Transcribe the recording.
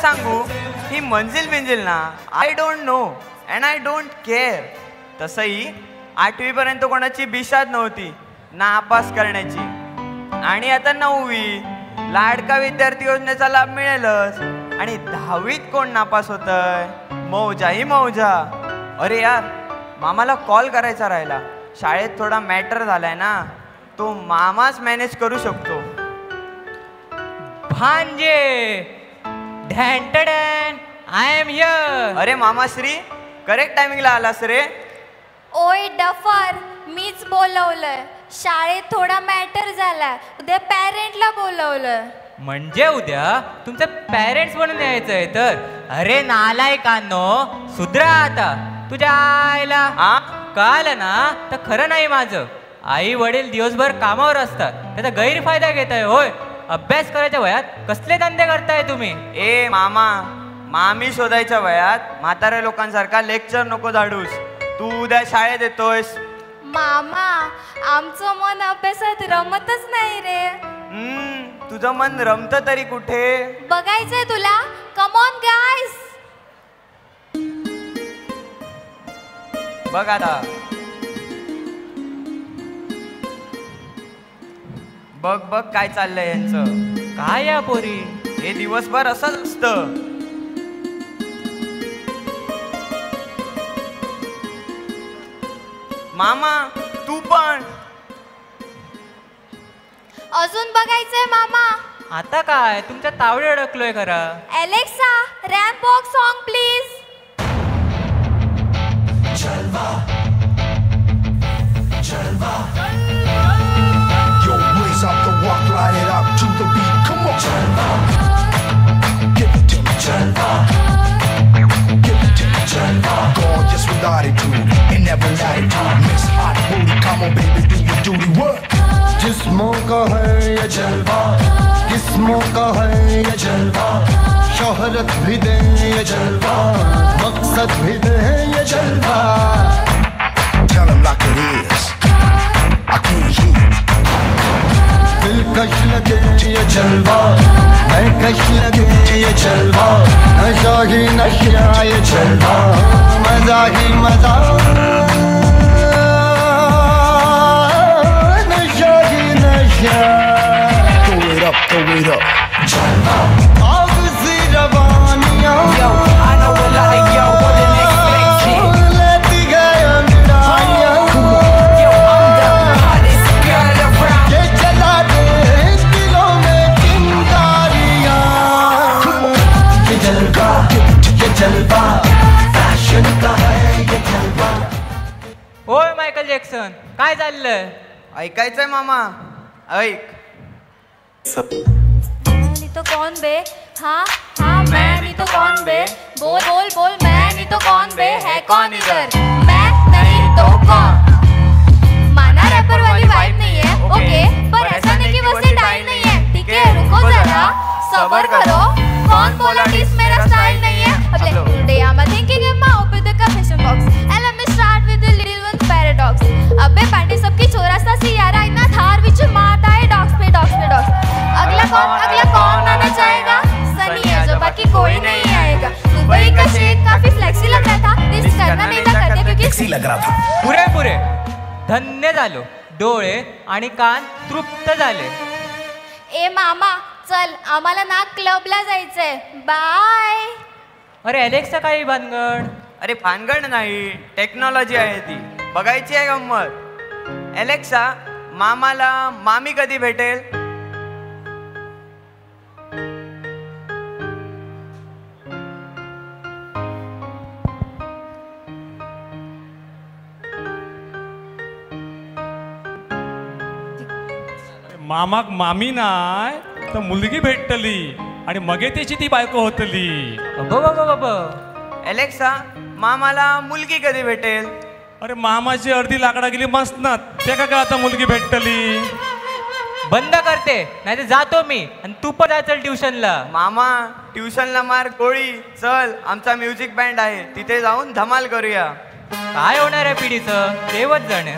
सांगू ही मंजिल बिंजिल ना I don't know and I don't care. तसंही 8वी पर्यंत कोणाची बिशात नव्हती नापास करण्याची. आणि आता 9वी लाडका विद्यार्थी योजनेचा लाभ मिळेलच. आणि 10वीत कोण नापास होतंय? मौजा ही मौजा. अरे यार मामाला कॉल करायचा राहिला. शाळेत थोडा मॅटर झालाय ना, तो मामाच मॅनेज करू शकतो. भांजे ढॅन्टडॅन आय एम हियर. अरे मामाश्री करेक्ट टायमिंगला आलास रे. ओय डफर, मीच बोलवलंय. शाळेत थोडा मॅटर झालाय, उद्या पॅरेंटला बोलवलंय. म्हणजे उद्या तुमचं पॅरेंट्स म्हणून यायचंय तर? अरे नालायकांनो सुधरा आता. तुझ्या आईला कळालं ना तर खरं नाही माझं. आई वडील दिवसभर कामावर असतात, त्याचा गैरफायदा घेताय होय. अभ्यास करायच्या वयात कसले धंदे करताय तुम्ही? ए मामा, मामी शोधायच्या वयात म्हाताऱ्या लोकांसारखा लेक्चर नको धाडूस. तू उद्या शाळेत येतोयस. मामा आमचं मन अभ्यासात रमतच नाही रे. तुझं मन रमतं तरी कुठे? बघायचंय तुला? Come on guys. बघ आता बघ बघ काय चाललंय यांचं. काय या पोरी? हे दिवसभर असंच असतं. मामा तू पण. अजून बघायचंय मामा? आता काय तुमच्या तावडे अडकलोय खरा. Alexa ramp walk song please. जलवा जलवा yo raise up the walk, light it up to the beat, come on. Jhalwa give it to me. Jhalwa give it to me. Jhalwa gorgeous with attitude and never latitude. Miss hot booty, come on baby, do your duty work. जिस्मों का है ये जलवा, किस्मों का है ये जलवा. शोहरत भी दे ये जलवा, मकसद भी दे ये जलवा. Tell them like it is, I can't hear. दिलकश लगे ये जलवा, महकश लगे ये जलवा. नशा ही नशा ये जलवा, मजा ही मजा. नशा ही नशा. Throw it up, throw it up. जलवा आग C रवानियाँ. Yo, I know a lot of y'all wouldn't expect it. लेती गए अंगड़ाइयाँ. Yo, I'm the hottest girl around. ये जला दे दिलों में चिंगारियाँ. ये जलवा, ये जलवा, फैशन का है ये जलवा. होय मायकल जॅक्सन काय चाललंय? ऐकायचंय मामा? ऐक. मैं तो कौन बे? हाँ हाँ मैं नहीं तो कौन बे? बोल बोल बोल मैं नहीं तो कौन बे? है कौन इधर? मैं नहीं तो कौन? माना रैपर वाली वाइब नहीं है ओके, पर ऐसा नहीं कि बस टाइम नहीं है. ठीक है रुको जरा सबर करो. कौन बोला डिस मेरा स्टाइल नहीं है? अब today I'm thinking in my open the confession box and let me start with the little one paradox. अबे पैंटी सबकी चौरासा सी यारा इतना थार विच मारता है डॉग्स पे डॉग्स पे डॉग्स. अगला कौन आना चाहेगा? सनी है जो बाकी कोई नहीं आएगा. दुबई का शेख काफी फ्लेक्सी लग रहा था. दिस करना नहीं था करते क्योंकि सेक्सी लग रहा था. पुरे पुरे धन्य झालो. डोळे आणि कान तृप्त झाले. ए मामा चल आम्हाला ना क्लबला जायचंय. बाय. अरे अलेक्सा काही भानगड? अरे भानगड नाही, टेक्नॉलॉजी आहे ती. बघायची आहे गंमत. एलेक्सा मामाला मामी कधी भेटेल? मामाक मामी नाय तर मुलगी भेटतली आणि मगे त्याची ती बायको होतली. एलेक्सा मामाला मुलगी कधी भेटेल? अरे मामाची अर्धी लाकडा गेली मस्तनात, ते का आता मुलगी भेटतली. बंद करते नाही तर जातो मी आणि तू पण जा चल ट्युशनला. मामा ट्युशनला मार गोळी. चल आमचा म्युझिक बँड आहे तिथे जाऊन धमाल करूया. काय होणार आहे पिढीचं देवच जाणे.